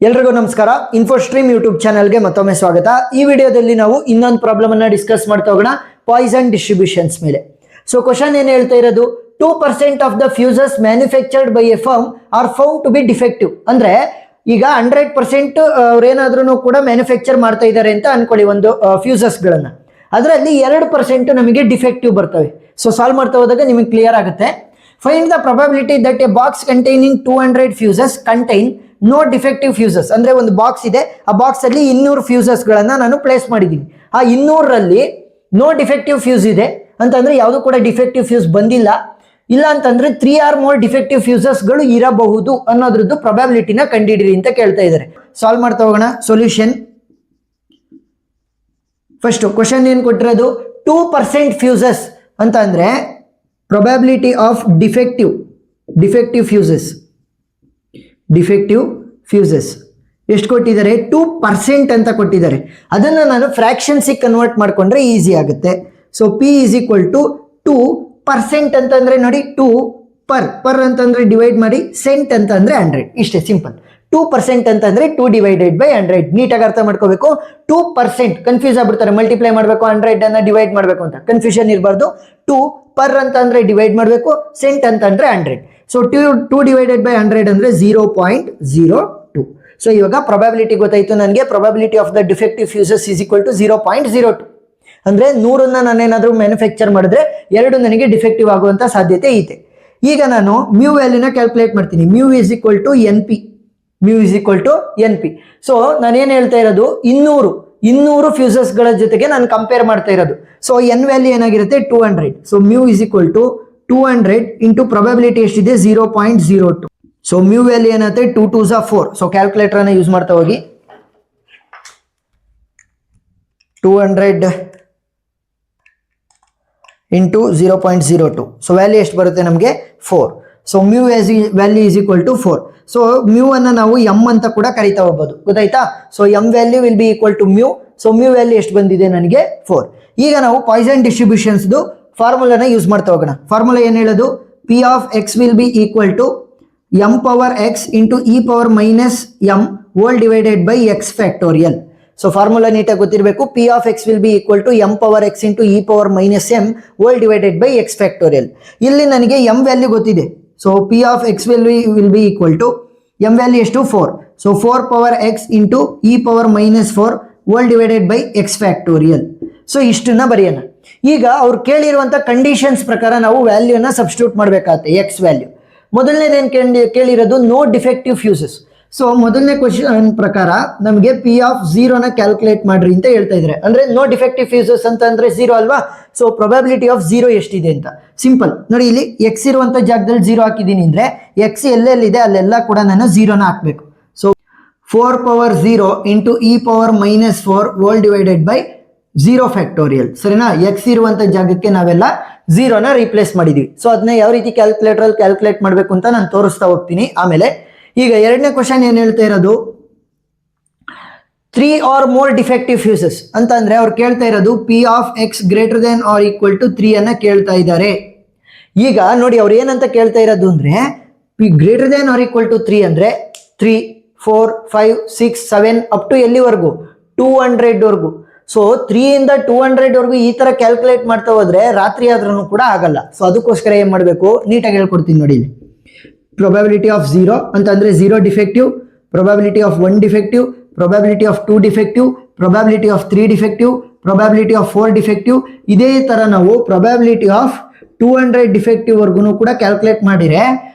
ಎಲ್ರಿಗೂ ನಮಸ್ಕಾರ. ಇನ್ಫೋಸ್ಟ್ರೀಮ್ ಯೂಟ್ಯೂಬ್ ಚಾನಲ್ಗೆ ಮತ್ತೊಮ್ಮೆ ಸ್ವಾಗತ. ಈ ವಿಡಿಯೋದಲ್ಲಿ ನಾವು ಇನ್ನೊಂದು ಪ್ರಾಬ್ಲಮ್ ಅನ್ನ ಡಿಸ್ಕಸ್ ಮಾಡ್ತಾ ಹೋಗೋಣ, ಪಾಯ್ಸನ್ ಡಿಸ್ಟ್ರಿಬ್ಯೂಷನ್ಸ್ ಮೇಲೆ. ಸೊ ಕ್ವಶನ್ ಏನು ಹೇಳ್ತಾ ಇರೋದು, 2% of the fuses manufactured by a firm are found to be defective. ಅಂದ್ರೆ ಈಗ 100% ಅವ್ರೇನಾದ್ರೂ ಕೂಡ ಮ್ಯಾನುಫ್ಯಾಕ್ಚರ್ ಮಾಡ್ತಾ ಇದ್ದಾರೆ ಅಂತ ಅನ್ಕೊಳ್ಳಿ ಒಂದು ಫ್ಯೂಸಸ್ ಗಳನ್ನ. ಅದರಲ್ಲಿ 2% ನಮಗೆ ಡಿಫೆಕ್ಟಿವ್ ಬರ್ತವೆ. ಸೊ ಸಾಲ್ವ್ ಮಾಡ್ತಾ ಹೋದಾಗ ನಿಮಗೆ ಕ್ಲಿಯರ್ ಆಗುತ್ತೆ. Find the probability that a box containing 200 fuses contain no defective fuses. ಅಂದ್ರೆ ಒಂದು ಬಾಕ್ಸ್ ಇದೆ, ಆ ಬಾಕ್ಸ್ ಅಲ್ಲಿ 200 ಫ್ಯೂಸಸ್ ಗಳನ್ನ ನಾನು ಪ್ಲೇಸ್ ಮಾಡಿದ್ದೀನಿ. ಆ 200ರಲ್ಲಿ ನೋ ಡಿಫೆಕ್ಟಿವ್ ಫ್ಯೂಸ್ ಇದೆ ಅಂತಂದ್ರೆ ಯಾವುದು ಕೂಡ ಡಿಫೆಕ್ಟಿವ್ ಫ್ಯೂಸ್ ಬಂದಿಲ್ಲ. ಇಲ್ಲ ಅಂತಂದ್ರೆ 3 ಆರ್ ಮೋರ್ ಡಿಫೆಕ್ಟಿವ್ ಫ್ಯೂಸಸ್ ಗಳು ಇರಬಹುದು ಅನ್ನೋದ್ರದ್ದು ಪ್ರೊಬಬಿಲಿಟಿನ ಕಂಡುಹಿಡಿಯಿರಿ ಅಂತ ಕೇಳ್ತಾ ಇದ್ದಾರೆ. ಸಾಲ್ವ್ ಮಾಡ್ತಾ ಹೋಗೋಣ. ಸೊಲ್ಯೂಷನ್ ಫಸ್ಟ್ ಕ್ವಶನ್ ಏನ್ ಕೊಟ್ಟಿರೋದು, 2% ಫ್ಯೂಸಸ್ ಅಂತ ಅಂದ್ರೆ ಪ್ರೊಬಬಿಲಿಟಿ ಆಫ್ ಡಿಫೆಕ್ಟಿವ್ ಫ್ಯೂಸಸ್ ಎಷ್ಟು ಕೊಟ್ಟಿದ್ದಾರೆ, 2% ಅಂತ ಕೊಟ್ಟಿದ್ದಾರೆ. ಅದನ್ನು ನಾನು ಫ್ರಾಕ್ಷನ್ಸಿಗೆ ಕನ್ವರ್ಟ್ ಮಾಡ್ಕೊಂಡ್ರೆ ಈಸಿ ಆಗುತ್ತೆ. So P is equal to 2% ಅಂತಂದ್ರೆ ನೋಡಿ, 2 ಪರ್ ಅಂತಂದ್ರೆ ಡಿವೈಡ್ ಮಾಡಿ, ಸೆಂಟ್ ಅಂತಂದ್ರೆ 100. ಇಷ್ಟೇ ಸಿಂಪಲ್. 2% ಅಂತಂದ್ರೆ 2 ಡಿವೈಡೆಡ್ ಬೈ 100. ನೀಟಾಗಿ ಅರ್ಥ ಮಾಡ್ಕೋಬೇಕು. 2% ಕನ್ಫ್ಯೂಸ್ ಆಗ್ಬಿಡ್ತಾರೆ, ಮಲ್ಟಿಪ್ಲೈ ಮಾಡಬೇಕು 100 ಅನ್ನ ಡಿವೈಡ್ ಮಾಡಬೇಕು ಅಂತ ಕನ್ಫ್ಯೂಷನ್ ಇರಬಾರ್ದು. 2 ಪರ್ ಅಂತಂದ್ರೆ ಡಿವೈಡ್ ಮಾಡಬೇಕು, ಸೆಂಟ್ ಅಂತಂದ್ರೆ 100. ಸೊ 2 ಡಿವೈಡೆಡ್ ಬೈ 100 ಅಂದ್ರೆ 0.02. ಸೊ ಇವಾಗ ಪ್ರೊಬಬಿಲಿಟಿ ಗೊತ್ತಾಯ್ತು ನನಗೆ. Probability of the defective fuses is equal to 0.02. ಅಂದ್ರೆ 100ನ್ನ ನಾನೇನಾದ್ರೂ ಮ್ಯಾನುಫ್ಯಾಕ್ಚರ್ ಮಾಡಿದ್ರೆ 2 ನನಗೆ ಡಿಫೆಕ್ಟಿವ್ ಆಗುವಂತ ಸಾಧ್ಯತೆ ಇದೆ. ಈಗ ನಾನು ಮ್ಯೂ ವ್ಯಾಲ್ಯೂನ ಕ್ಯಾಲ್ಕುಲೇಟ್ ಮಾಡ್ತೀನಿ. Mu is equal to N P. So ನಾನೇನು ಹೇಳ್ತಾ ಇರೋದು, 200 ಫ್ಯೂಸಸ್ ಗಳ ಜೊತೆಗೆ ನಾನು ಕಂಪೇರ್ ಮಾಡ್ತಾ ಇರೋದು. ಸೊ ಎನ್ ವ್ಯಾಲ್ಯೂ ಏನಾಗಿರುತ್ತೆ, 200. So mu is equal to 200 into probability ಎಷ್ಟಿದೆ, 0.02. ಸೊ ಮ್ಯೂ ವ್ಯಾಲ್ಯೂ ಏನಾಗುತ್ತೆ, 2 2s are 4. ಸೊ ಕ್ಯಾಲ್ಕುಲೇಟರ್ ಅನ್ನ ಯೂಸ್ ಮಾಡ್ತಾ ಹೋಗಿ. 200 ಇಂಟು 0.02. ಸೊ ವ್ಯಾಲ್ಯೂ ಎಷ್ಟು ಬರುತ್ತೆ ನಮಗೆ, 4. So mu value is equal to 4. So mu ಅನ್ನ ನಾವು ಎಂ ಅಂತ ಕೂಡ ಕರಿತಾ ಹೋಗ್ಬೋದು, ಗೊತ್ತಾಯ್ತಾ. So M value will be equal to mu. So mu value ಎಷ್ಟು ಬಂದಿದೆ ನನಗೆ, 4. ಈಗ ನಾವು ಪಾಯ್ಸನ್ ಡಿಸ್ಟ್ರಿಬ್ಯೂಷನ್ಸ್ ಫಾರ್ಮುಲಾನ ಯೂಸ್ ಮಾಡ್ತಾ ಹೋಗೋಣ. ಫಾರ್ಮುಲಾ ಏನು ಹೇಳೋದು, P of X will be equal to M power X into E power minus M whole divided by X factorial. So formula ನೀಟಾಗಿ ಗೊತ್ತಿರಬೇಕು. P of X will be equal to M power X into E power minus M whole divided by X factorial. ಇಲ್ಲಿ ನನಗೆ M value ಗೊತ್ತಿದೆ. So P of X will be equal to M value ಎಷ್ಟು, 4. So 4 power X into E power minus 4 whole divided by X factorial. So ಇಷ್ಟನ್ನ ಬರೆಯೋಣ. ಈಗ ಅವ್ರು ಕೇಳಿರುವಂತ conditions ಪ್ರಕಾರ ನಾವು ವ್ಯಾಲ್ಯೂನ ಸಬ್ಸ್ಟಿಟ್ಯೂಟ್ ಮಾಡಬೇಕಾಗುತ್ತೆ. ಎಕ್ಸ್ ವ್ಯಾಲ್ಯೂ ಮೊದಲನೇದೇನು ಕೇಳಿರೋದು, ನೋ ಡಿಫೆಕ್ಟಿವ್ ಫ್ಯೂಸಸ್. ಸೊ ಮೊದಲನೇ ಕ್ವಶನ್ ಪ್ರಕಾರ ನಮಗೆ ಪಿ ಆಫ್ 0ನ ಕ್ಯಾಲ್ಕುಲೇಟ್ ಮಾಡ್ರಿ ಅಂತ ಹೇಳ್ತಾ ಇದ್ದಾರೆ. ಅಂದ್ರೆ ನೋ ಡಿಫೆಕ್ಟಿವ್ ಫ್ಯೂಸಸ್ ಅಂತ ಅಂದ್ರೆ 0 ಅಲ್ವಾ. ಸೊ ಪ್ರೊಬಬಿಲಿಟಿ ಆಫ್ 0 ಎಷ್ಟಿದೆ ಅಂತ ಸಿಂಪಲ್ ನೋಡಿ. ಇಲ್ಲಿ ಎಕ್ಸ್ ಇರುವಂತ ಜಾಗದಲ್ಲಿ 0 ಹಾಕಿದ್ದೀನಿ ಅಂದ್ರೆ ಎಕ್ಸ್ ಎಲ್ಲೆಲ್ಲಿದೆ ಅಲ್ಲೆಲ್ಲ ಕೂಡ ನಾನು 0ನ ಹಾಕ್ಬೇಕು. So 4 power 0 into E power minus 4 whole divided by 0 factorial. ಸರಿನಾ. ಎಕ್ಸ್ ಇರುವಂತ ಜಾಗಕ್ಕೆ ನಾವೆಲ್ಲ 0ನ ರೀಪ್ಲೇಸ್ ಮಾಡಿದೀವಿ. ಸೊ ಅದನ್ನ ಯಾವ ರೀತಿ ಕ್ಯಾಲ್ಕುಲೇಟ್ ಮಾಡಬೇಕು ಅಂತ ನಾನು ತೋರಿಸ್ತಾ ಹೋಗ್ತೀನಿ ಆಮೇಲೆ. ಈಗ ಎರಡನೇ ಕ್ವಶನ್ ಏನ್ ಹೇಳ್ತಾ ಇರೋದು, 3 ಆರ್ ಮೋರ್ ಡಿಫೆಕ್ಟಿವ್ ಫ್ಯೂಸಸ್ ಅಂತ ಅಂದ್ರೆ ಅವ್ರು ಕೇಳ್ತಾ ಇರೋದು P of X greater than or equal to 3 ಅನ್ನ ಕೇಳ್ತಾ ಇದ್ದಾರೆ. ಈಗ ನೋಡಿ ಅವ್ರು ಏನಂತ ಕೇಳ್ತಾ ಇರೋದು ಅಂದ್ರೆ, P greater than or equal to 3 ಅಂದ್ರೆ 3 4 5 6 7 ಅಪ್ ಟು ಎಲ್ಲಿವರೆಗೂ, 200 ವರೆಗೂ. ಸೊ 3 ಇಂದ 200 ವರೆಗೂ ಈ ತರ ಕ್ಯಾಲ್ಕುಲೇಟ್ ಮಾಡ್ತಾ ಹೋದ್ರೆ ರಾತ್ರಿ ಆದ್ರೂ ಕೂಡ ಆಗಲ್ಲ. ಸೊ ಅದಕ್ಕೋಸ್ಕರ ಏನ್ ಮಾಡಬೇಕು, ನೀಟಾಗಿ ಹೇಳ್ಕೊಡ್ತೀನಿ ನೋಡಿ. ಪ್ರೊಬಬಿಲಿಟಿ ಆಫ್ 0 ಅಂತಂದ್ರೆ 0 defective, probability of 1 defective, probability of 2 defective, probability of 3 defective, probability of 4 defective. ಇದೇ ತರ ನಾವು ಪ್ರೊಬಬಿಲಿಟಿ ಆಫ್ 200 ಡಿಫೆಕ್ಟಿವ್ ವರ್ಗು ಕೂಡ ಕ್ಯಾಲ್ಕುಲೇಟ್ ಮಾಡಿದ್ರೆ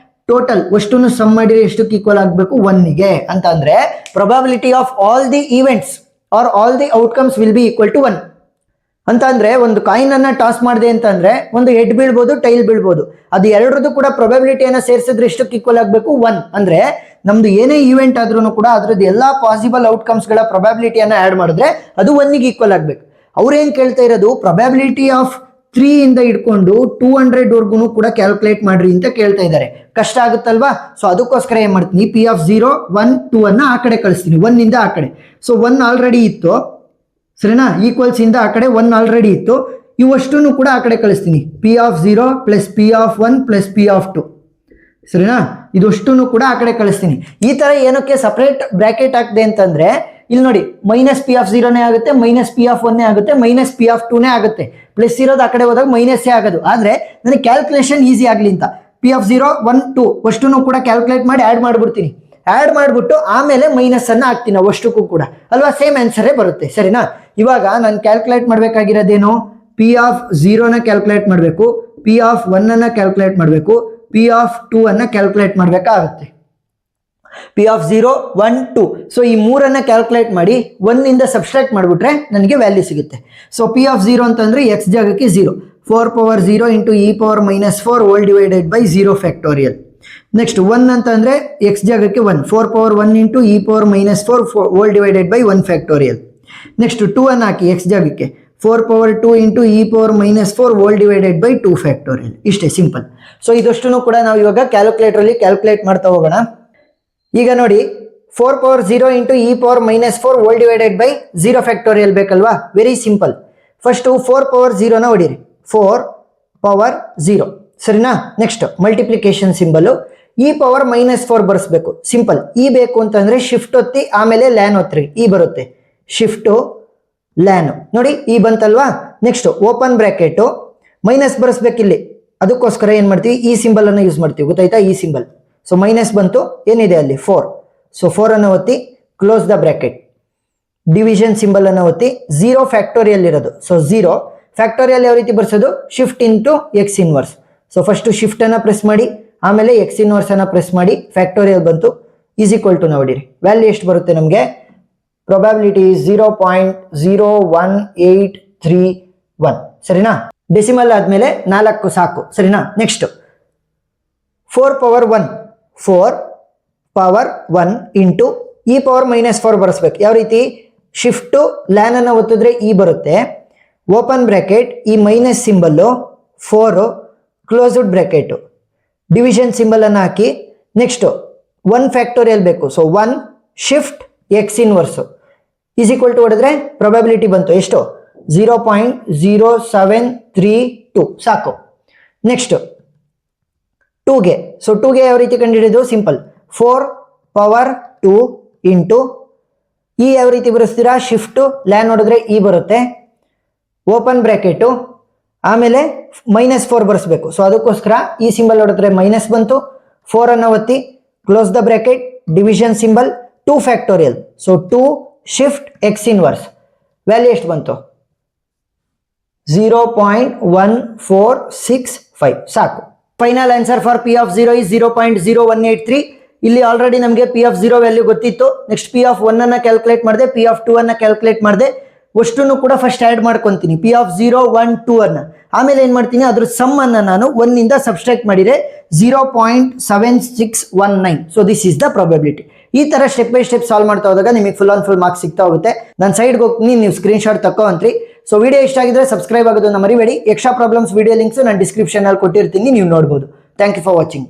ಟೋಟಲ್ ಅಷ್ಟನ್ನು ಸಮ್ ಮಾಡಿದ್ರೆ ಎಷ್ಟಕ್ಕೆ ಈಕ್ವಲ್ ಆಗಬೇಕು, 1ಗೆ. ಅಂತ ಅಂದ್ರೆ probability of all the events or all the outcomes will be equal to 1 ಅಂತ ಅಂದ್ರೆ ಒಂದು ಕಾಯಿನ್ ಅನ್ನ ಟಾಸ್ ಮಾಡಿದೆ ಅಂತಂದ್ರೆ ಒಂದು ಹೆಡ್ ಬೀಳ್ಬೋದು, ಟೈಲ್ ಬೀಳ್ಬೋದು. ಅದು ಎರಡರದ್ದು ಕೂಡ ಪ್ರೊಬಬಿಲಿಟಿಯನ್ನ ಸೇರಿಸಿದ್ರೆ ಎಷ್ಟಕ್ಕೆ ಈಕ್ವಲ್ ಆಗಬೇಕು, 1. ಅಂದ್ರೆ ನಮ್ದು ಏನೇ ಈವೆಂಟ್ ಆದ್ರೂ ಕೂಡ ಅದ್ರದ್ದು ಎಲ್ಲಾ ಪಾಸಿಬಲ್ ಔಟ್ಕಮ್ಸ್ ಗಳ ಪ್ರೊಬಬಿಲಿಟಿಯನ್ನ ಆಡ್ ಮಾಡಿದ್ರೆ ಅದು 1ಗೆ ಈಕ್ವಲ್ ಆಗ್ಬೇಕು. ಅವ್ರೇನ್ ಕೇಳ್ತಾ ಇರೋದು, ಪ್ರೊಬಬಿಲಿಟಿ ಆಫ್ 3 ಇಂದ ಇಟ್ಕೊಂಡು 200 ವರ್ಗು ಕೂಡ ಕ್ಯಾಲ್ಕುಲೇಟ್ ಮಾಡ್ರಿ ಅಂತ ಕೇಳ್ತಾ ಇದ್ದಾರೆ. ಕಷ್ಟ ಆಗುತ್ತಲ್ವಾ. ಸೊ ಅದಕ್ಕೋಸ್ಕರ ಏನ್ ಮಾಡ್ತೀನಿ, ಪಿ ಆಫ್ 0 1 2 ಅನ್ನ ಆ ಕಡೆ ಕಳಿಸ್ತೀನಿ, 1 ಇಂದ ಆ ಕಡೆ. ಸೊ 1 ಆಲ್ರೆಡಿ ಇತ್ತು, ಸರಿನಾ. ಈಕ್ವಲ್ಸ್ ಇಂದ ಆ ಕಡೆ 1 ಆಲ್ರೆಡಿ ಇತ್ತು, ಇವಷ್ಟನ್ನು ಕೂಡ ಆ ಕಡೆ ಕಳಿಸ್ತೀನಿ. P of 0 plus P of 1 plus P of 2. ಸರಿನಾ? ಇದಷ್ಟು ಕೂಡ ಆ ಕಡೆ ಕಳಿಸ್ತೀನಿ. ಈ ತರ ಏನಕ್ಕೆ ಸಪರೇಟ್ ಬ್ರಾಕೆಟ್ ಹಾಕಿದೆ ಅಂತಂದ್ರೆ ಇಲ್ಲಿ ನೋಡಿ ಮೈನಸ್ ಪಿ ಆಫ್ 0ನೇ ಆಗುತ್ತೆ, ಮೈನಸ್ ಪಿ ಆಫ್ 1ನೇ ಆಗುತ್ತೆ, ಮೈನಸ್ ಪಿ ಆಫ್ 2ನೇ ಆಗುತ್ತೆ. ಪ್ಲಸ್ ಇರೋದು ಆ ಕಡೆ ಹೋದಾಗ ಮೈನಸ್ ಆಗೋದು. ಆದ್ರೆ ನನಗೆ ಕ್ಯಾಲ್ಕುಲೇಷನ್ ಈಸಿ ಆಗ್ಲಿ ಅಂತ ಪಿ ಆಫ್ 0 1 2 ಅಷ್ಟನ್ನು ಕೂಡ ಕ್ಯಾಲ್ಕುಲೇಟ್ ಮಾಡಿ ಆಡ್ ಮಾಡ್ಬಿಡ್ತೀನಿ. ಆಡ್ ಮಾಡ್ಬಿಟ್ಟು ಆಮೇಲೆ ಮೈನಸ್ ಅನ್ನ ಹಾಕ್ತೀನಿ ಅಷ್ಟಕ್ಕೂ ಕೂಡ ಅಲ್ವಾ, ಸೇಮ್ ಆನ್ಸರೇ ಬರುತ್ತೆ. ಸರಿನಾ? ಇವಾಗ ನಾನು ಕ್ಯಾಲ್ಕುಲೇಟ್ ಮಾಡ್ಬೇಕಾಗಿರೋದೇನು, ಪಿ ಆಫ್ 0ನ ಕ್ಯಾಲ್ಕುಲೇಟ್ ಮಾಡಬೇಕು, ಪಿ ಆಫ್ 1 ಕ್ಯಾಲ್ಕುಲೇಟ್ ಮಾಡಬೇಕು, ಪಿ ಆಫ್ 2 ಅನ್ನ ಕ್ಯಾಲ್ಕುಲೇಟ್ ಮಾಡಬೇಕಾಗುತ್ತೆ. ಪಿ ಆಫ್ 0 1 2 ಸೊ ಈ ಮೂರನ್ನ ಕ್ಯಾಲ್ಕುಲೇಟ್ ಮಾಡಿ 1 ಇಂದ ಸಬ್ಸ್ಟ್ರಾಕ್ಟ್ ಮಾಡಿಬಿಟ್ರೆ ನನಗೆ ವ್ಯಾಲ್ಯೂ ಸಿಗುತ್ತೆ. ಸೊ ಪಿ ಆಫ್ 0 ಅಂತಂದ್ರೆ ಎಕ್ಸ್ ಜಾಗಕ್ಕೆ 0, 4 power 0 into E power minus 4 whole divided by 0 factorial. Next 1 ಅಂತಂದ್ರೆ ಎಕ್ಸ್ ಜಾಗಕ್ಕೆ 1, 4 power 1 into E power minus 4 whole divided by 1 factorial. Next 2 ಅನ್ನು ಹಾಕಿ ಎಕ್ಸ್ ಜಾಗಕ್ಕೆ 4 power 2 into E power minus 4 whole divided by 2 factorial. ಇಷ್ಟೇ simple. So ಇದಷ್ಟು ಕೂಡ ನಾವು ಇವಾಗ ಕ್ಯಾಲ್ಕುಲೇಟರಲ್ಲಿ calculate ಮಾಡ್ತಾ ಹೋಗೋಣ. ಈಗ ನೋಡಿ 4 power 0 into E power minus 4 whole divided by 0 factorial ಬೇಕಲ್ವಾ? Very simple. ಫಸ್ಟ್ 4 ಪವರ್ 0ನ ಹೊಡೀರಿ, 4 ಪವರ್ 0 ಸರಿನಾ? Next multiplication symbol e power minus 4 ಬರೆಸ್ಬೇಕು. ಸಿಂಪಲ್. ಇ ಬೇಕು ಅಂತಂದ್ರೆ ಶಿಫ್ಟ್ ಒತ್ತಿ ಆಮೇಲೆ ಲ್ಯಾನ್ ಒತ್ತಿರಿ, ಇ ಬರುತ್ತೆ. ಶಿಫ್ಟು ಲ್ಯಾನ್ ನೋಡಿ ಇ ಬಂತಲ್ವಾ? ನೆಕ್ಸ್ಟ್ ಓಪನ್ ಬ್ರ್ಯಾಕೆಟು ಮೈನಸ್ ಬರೆಸ್ಬೇಕಿಲ್ಲಿ, ಅದಕ್ಕೋಸ್ಕರ ಏನು ಮಾಡ್ತೀವಿ, ಈ ಸಿಂಬಲ್ ಅನ್ನು ಯೂಸ್ ಮಾಡ್ತೀವಿ. ಗೊತ್ತಾಯ್ತಾ? ಈ ಸಿಂಬಲ್. ಸೊ ಮೈನಸ್ ಬಂತು, ಏನಿದೆ ಅಲ್ಲಿ 4. ಸೊ 4 ಅನ್ನು ಒತ್ತಿ close the bracket. Division symbol ಅನ್ನು ಒತ್ತಿ 0 ಫ್ಯಾಕ್ಟೋರಿಯಲ್ ಇರೋದು. ಸೊ 0 ಫ್ಯಾಕ್ಟೋರಿಯಲ್ ಯಾವ ರೀತಿ ಬರ್ಸೋದು, shift into x inverse. So first shift ಅನ್ನ ಪ್ರೆಸ್ ಮಾಡಿ ಆಮೇಲೆ ಎಕ್ಸ್ ಇನ್ವರ್ಸ್ ಅನ್ನ ಪ್ರೆಸ್ ಮಾಡಿ ಫ್ಯಾಕ್ಟೋರಿಯಲ್ ಬಂತು. ಈಸ್ ಈಕ್ವಲ್ ಟು ನೋಡಿರಿ ವ್ಯಾಲ್ಯೂ ಎಷ್ಟು ಬರುತ್ತೆ ನಮಗೆ, ಪ್ರೊಬ್ಯಾಬಿಲಿಟಿ 0.01831 ಸರಿನಾ? ಡೆಸಿಮಲ್ ಆದ್ಮೇಲೆ 4 ಸಾಕು ಸರಿನಾ? Next 4 power 1 4 power 1 into E power minus 4 ಬರೆಸ್ಬೇಕು. ಯಾವ ರೀತಿ, ಶಿಫ್ಟು ಲ್ಯಾನ್ ಅನ್ನು ಒತ್ತಿದ್ರೆ ಇ ಬರುತ್ತೆ, ಓಪನ್ ಬ್ರ್ಯಾಕೆಟ್ ಈ minus symbol 4 closed bracket division symbol ಅನ್ನು ಹಾಕಿ ನೆಕ್ಸ್ಟ್ 1 ಫ್ಯಾಕ್ಟೋರಿಯಲ್ ಬೇಕು. So 1 shift X inverse is equal to ಹೊಡೆದ್ರೆ ಪ್ರೊಬ್ಯಾಬಿಲಿಟಿ ಬಂತು ಎಷ್ಟು, 0.0732 ಸಾಕು. ನೆಕ್ಸ್ಟ್ 2ಗೆ, ಸೊ 2ಗೆ ಯಾವ ರೀತಿ ಕಂಡುಹಿಡಿಯೋದು, ಸಿಂಪಲ್. 4 ಪವರ್ 2 ಇಂಟು ಇ ಯಾವ ರೀತಿ ಬರೆಸ್ತೀರಾ, ಶಿಫ್ಟು ಲ್ಯಾನ್ ಹೊಡೆದ್ರೆ ಇ ಬರುತ್ತೆ, ಓಪನ್ ಬ್ರ್ಯಾಕೆಟು ಆಮೇಲೆ ಮೈನಸ್ 4 ಬರೆಸ್ಬೇಕು. ಸೊ ಅದಕ್ಕೋಸ್ಕರ ಈ ಸಿಂಬಲ್ ಹೊಡೆದ್ರೆ ಮೈನಸ್ ಬಂತು, 4 ಅನ್ನು ಒತ್ತಿ close the bracket, division symbol 2 factorial. So 2 shift X inverse value ಎಷ್ಟು ಬಂತು, 0.1465 ಸಾಕು. Final answer for P of 0 is 0.0183. ಇಲ್ಲಿ ಆಲ್ರೆಡಿ ನಮಗೆ ಪಿ ಆಫ್ 0 ವ್ಯಾಲ್ಯೂ ಗೊತ್ತಿತ್ತು. ನೆಕ್ಸ್ಟ್ ಪಿ ಆಫ್ 1 ಅನ್ನ ಕ್ಯಾಲ್ಕುಲೇಟ್ ಮಾಡಿದೆ, ಪಿ ಆಫ್ 2 ಅನ್ನ ಕ್ಯಾಲ್ಕುಲೇಟ್ ಮಾಡಿದೆ. ಅಷ್ಟನ್ನು ಕೂಡ ಫಸ್ಟ್ ಆ್ಯಡ್ ಮಾಡ್ಕೊತೀನಿ, ಪಿ ಆಫ್ 0 1 2 ಅನ್ನ. ಆಮೇಲೆ ಏನು ಮಾಡ್ತೀನಿ, ಅದ್ರ ಸಮ್ ಅನ್ನ ನಾನು 1 ಇಂದ ಸಬ್ಸ್ಟ್ರಾಕ್ಟ್ ಮಾಡಿದರೆ 0.7619. So this is the probability. ಈ ತರ ಸ್ಟೆಪ್ ಬೈ ಸ್ಟೆಪ್ ಸಾಲ್ವ್ ಮಾಡ್ತಾ ಹೋದಾಗ ನಿಮಗೆ ಫುಲ್ ಆನ್ ಫುಲ್ ಮಾರ್ಕ್ಸ್ ಸಿಗ್ತಾ ಹೋಗುತ್ತೆ. ನಾನು ಸೈಡ್ಗೆ ಹೋಗ್ತೀನಿ, ನೀವು ಸ್ಕ್ರೀನ್ ಶಾಟ್ ತಗೋಂತ್ರಿ. ಸೊ ವಿಡಿಯೋ ಇಷ್ಟ ಆಗಿದ್ರೆ ಸಬ್ಸ್ಕ್ರೈಬ್ ಆಗೋದನ್ನ ಮರಿಬೇಡಿ. ಎಕ್ಸ್ಟ್ರಾ ಪ್ರಾಬ್ಲಮ್ಸ್ ವಿಡಿಯೋ ಲಿಂಕ್ಸ್ ನಾನು ಡಿಸ್ಕ್ರಿಪ್ಷನ್ ಅಲ್ಲಿ ಕೊಟ್ಟಿರ್ತೀನಿ, ನೀವು ನೋಡಬಹುದು. Thank you for watching.